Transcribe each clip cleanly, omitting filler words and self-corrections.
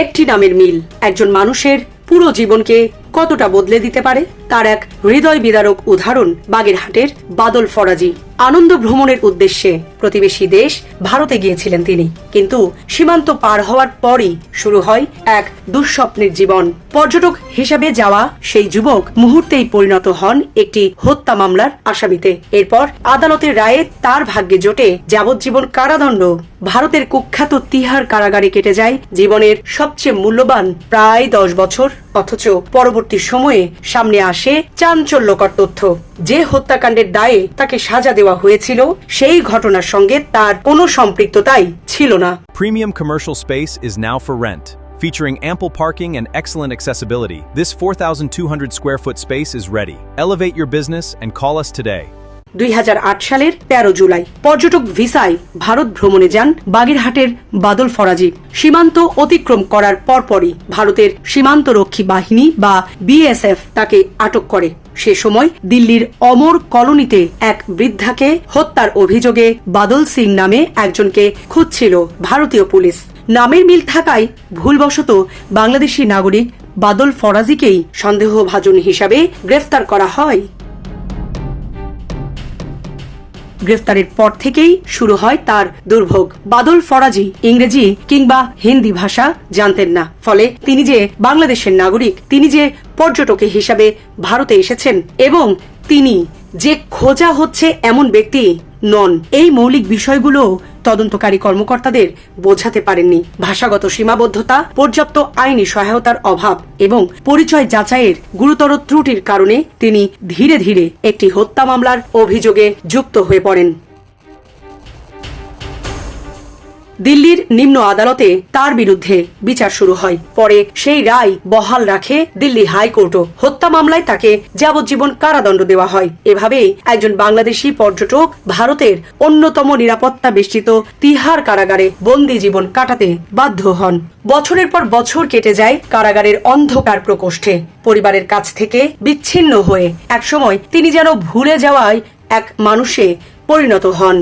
একটি নামের মিল একজন মানুষের পুরো জীবনকে কতটা বদলে দিতে পারে তার এক হৃদয় বিদারক উদাহরণ বাগেরহাটের বাদল ফরাজি। আনন্দ ভ্রমণের উদ্দেশ্যে প্রতিবেশী দেশ ভারতে গিয়েছিলেন তিনি, কিন্তু সীমান্ত পার হওয়ার পরই শুরু হয় এক দুঃস্বপ্নের জীবন। পর্যটক হিসাবে যাওয়া সেই যুবক মুহূর্তেই পরিণত হন একটি হত্যা মামলার আসামিতে। এরপর আদালতের রায়ে তার ভাগ্যে জোটে যাবজ্জীবন কারাদণ্ড। ভারতের কুখ্যাত তিহার কারাগারে কেটে যায় জীবনের সবচেয়ে মূল্যবান প্রায় 10 বছর। অথচ পরবর্তী সময়ে সামনে আসে চাঞ্চল্যকর তথ্য। যে হত্যাকাণ্ডের দায়ে তাকে সাজা দেওয়া হয়েছিল সেই ঘটনার সঙ্গে তার কোনো সম্পৃক্ততাই ছিল না। Premium commercial space is now for rent. Featuring ample parking and excellent accessibility, this 4,200 square foot space is ready. Elevate your business and call us today. 2008 সালের 13 জুলাই পর্যটক ভিসায় ভারত ভ্রমণে যান বাগেরহাটের বাদল ফরাজি। সীমান্ত অতিক্রম করার পরপরই ভারতের সীমান্তরক্ষী বাহিনী বা বিএসএফ তাকে আটক করে। সে সময় দিল্লির অমর কলোনিতে এক বৃদ্ধাকে হত্যার অভিযোগে বাদল সিং নামে একজনকে খুঁজছিল ভারতীয় পুলিশ। নামের মিল থাকায় ভুলবশত বাংলাদেশি নাগরিক বাদল ফরাজিকেই সন্দেহভাজন হিসাবে গ্রেফতার করা হয়। গ্রেফতারের পর থেকেই শুরু হয় তার দুর্ভোগ। বাদল ফরাজি ইংরেজি কিংবা হিন্দি ভাষা জানতেন না, ফলে তিনি যে বাংলাদেশের নাগরিক, তিনি যে পর্যটক হিসাবে ভারতে এসেছেন এবং তিনি যে খোঁজা হচ্ছে এমন ব্যক্তি নন, এই মৌলিক বিষয়গুলো তদন্তকারী কর্মকর্তাদের বোঝাতে পারেননি। ভাষাগত সীমাবদ্ধতা, পর্যাপ্ত আইনি সহায়তার অভাব এবং পরিচয় যাচাইয়ের গুরুতর ত্রুটির কারণে তিনি ধীরে ধীরে একটি হত্যা মামলার অভিযোগে যুক্ত হয়ে পড়েন। দিল্লির নিম্ন আদালতে তার বিরুদ্ধে বিচার শুরু হয়। পরে সেই রায় বহাল রাখে দিল্লি হাইকোর্টও। হত্যা মামলায় তাকে যাবজ্জীবন কারাদণ্ড দেওয়া হয়। এভাবেই একজন বাংলাদেশি পর্যটক ভারতের অন্যতম নিরাপত্তা বেষ্টিত তিহার কারাগারে বন্দী জীবন কাটাতে বাধ্য হন। বছরের পর বছর কেটে যায় কারাগারের অন্ধকার প্রকোষ্ঠে। পরিবারের কাছ থেকে বিচ্ছিন্ন হয়ে একসময় তিনি যেন ভুলে যাওয়ায় এক মানুষে পরিণত হন।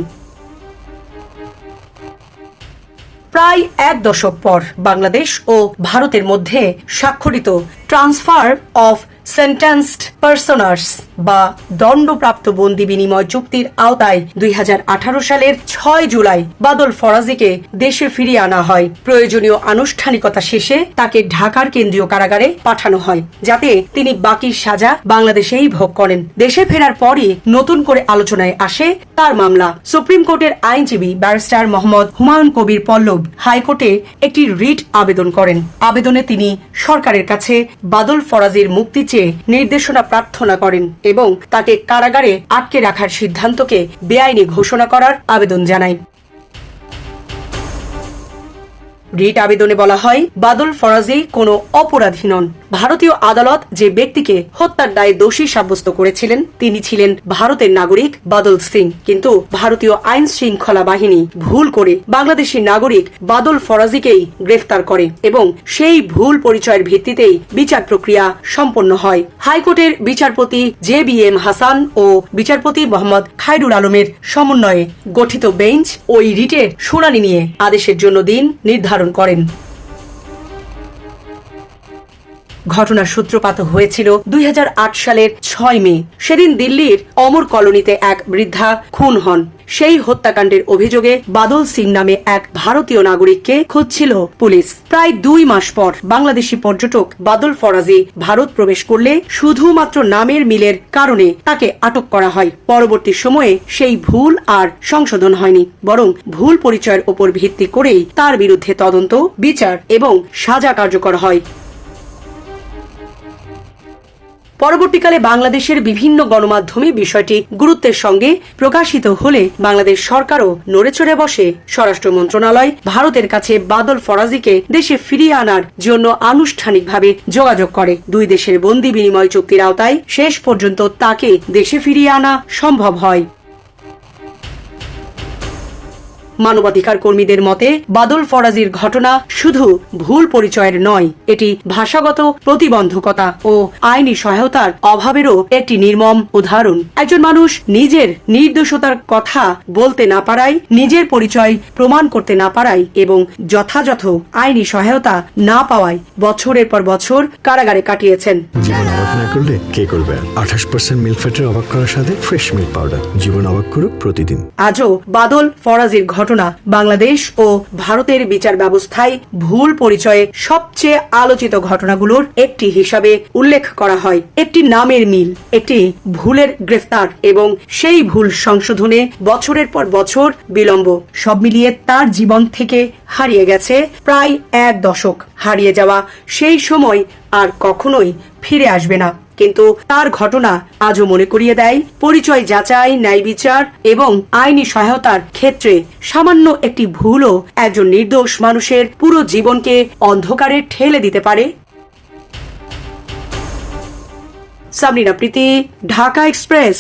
প্রায় 1 দশক পর বাংলাদেশ ও ভারতের মধ্যে স্বাক্ষরিত ট্রান্সফার অফ সেন্টেন্সড পার্সনার্স বা দণ্ডপ্রাপ্ত বন্দী বিনিময় চুক্তির আওতায় 2018 সালের 6 জুলাই বাদল ফরাজিকে দেশে ফিরিয়ে আনা হয়। প্রয়োজনীয় আনুষ্ঠানিকতা শেষে তাকে ঢাকার কেন্দ্রীয় কারাগারে পাঠানো হয়, যাতে তিনি বাকি সাজা বাংলাদেশেই ভোগ করেন। দেশে ফেরার পরই নতুন করে আলোচনায় আসে তার মামলা। সুপ্রিম কোর্টের আইনজীবী ব্যারিস্টার মোহাম্মদ হুমায়ুন কবির পল্লব হাইকোর্টে একটি রিট আবেদন করেন। আবেদনে তিনি সরকারের কাছে বাদল ফরাজির মুক্তি চেয়ে নির্দেশনা প্রার্থনা করেন এবং তাকে কারাগারে আটকে রাখার সিদ্ধান্তকে বেআইনি ঘোষণা করার আবেদন জানায়। রিট আবেদনে বলা হয়, বাদল ফরাজি কোনো অপরাধী নন। ভারতীয় আদালত যে ব্যক্তিকে হত্যার দায়ে দোষী সাব্যস্ত করেছিলেন তিনি ছিলেন ভারতের নাগরিক বাদল সিং, কিন্তু ভারতীয় আইন শৃঙ্খলা বাহিনী ভুল করে বাংলাদেশি নাগরিক বাদল ফরাজিকেই গ্রেফতার করে এবং সেই ভুল পরিচয়ের ভিত্তিতেই বিচার প্রক্রিয়া সম্পন্ন হয়। হাইকোর্টের বিচারপতি JBM হাসান ও বিচারপতি মোহাম্মদ খায়রুল আলমের সমন্বয়ে গঠিত বেঞ্চ ওই রিটের শুনানি নিয়ে আদেশের জন্য দিন নির্ধারণ করেন। ঘটনার সূত্রপাত হয়েছিল 2008 সালের 6 মে। সেদিন দিল্লির অমর কলোনিতে এক বৃদ্ধা খুন হন। সেই হত্যাকাণ্ডের অভিযোগে বাদল সিং নামে এক ভারতীয় নাগরিককে খুঁজছিল পুলিশ। প্রায় 2 মাস পর বাংলাদেশি পর্যটক বাদল ফরাজি ভারত প্রবেশ করলে শুধুমাত্র নামের মিলের কারণে তাকে আটক করা হয়। পরবর্তী সময়ে সেই ভুল আর সংশোধন হয়নি, বরং ভুল পরিচয়ের ওপর ভিত্তি করেই তার বিরুদ্ধে তদন্ত, বিচার এবং সাজা কার্যকর হয়। পরবর্তীকালে বাংলাদেশের বিভিন্ন গণমাধ্যমে বিষয়টি গুরুত্বের সঙ্গে প্রকাশিত হলে বাংলাদেশ সরকারও নড়েচড়ে বসে। স্বরাষ্ট্র মন্ত্রণালয় ভারতের কাছে বাদল ফরাজিকে দেশে ফিরিয়ে আনার জন্য আনুষ্ঠানিকভাবে যোগাযোগ করে। 2 দেশের বন্দী বিনিময় চুক্তির আওতায় শেষ পর্যন্ত তাকে দেশে ফিরিয়ে আনা সম্ভব হয়। মানবাধিকার কর্মীদের মতে বাদল ফরাজির ঘটনা শুধু ভুল পরিচয়ের নয়, এটি ভাষাগত প্রতিবন্ধকতা ও আইনি সহায়তার অভাবেরও একটি নির্মম উদাহরণ। একজন মানুষ নিজের নির্দোষতার কথা বলতে না পারায়, নিজের পরিচয় প্রমাণ করতে না পারায় এবং যথাযথ আইনি সহায়তা না পাওয়ায় বছরের পর বছর কারাগারে কাটিয়েছেন। জীবন অবাক না করলে কে করবে? 28% মিল্ক ফ্যাটের অবাক করার সাথে ফ্রেশ মিল্ক পাউডার। জীবন অবাক করুক প্রতিদিন। আজও বাদল ফরাজির ঘটনা বাংলাদেশ ও ভারতের বিচার ব্যবস্থায় ভুল পরিচয়ে সবচেয়ে আলোচিত ঘটনাগুলোর একটি হিসাবে উল্লেখ করা হয়। একটি নামের মিল, একটি ভুলের গ্রেফতার এবং সেই ভুল সংশোধনে বছরের পর বছর বিলম্ব, সব মিলিয়ে তার জীবন থেকে হারিয়ে গেছে প্রায় 1 দশক। হারিয়ে যাওয়া সেই সময় আর কখনোই ফিরে আসবে না, কিন্তু তার ঘটনা আজও মনে করিয়ে দেয় পরিচয় যাচাই, ন্যায় বিচার এবং আইনি সহায়তার ক্ষেত্রে সামান্য একটি ভুলও একজন নির্দোষ মানুষের পুরো জীবনকে অন্ধকারে ঠেলে দিতে পারে। সাবরিনা প্রীতি, ঢাকা এক্সপ্রেস।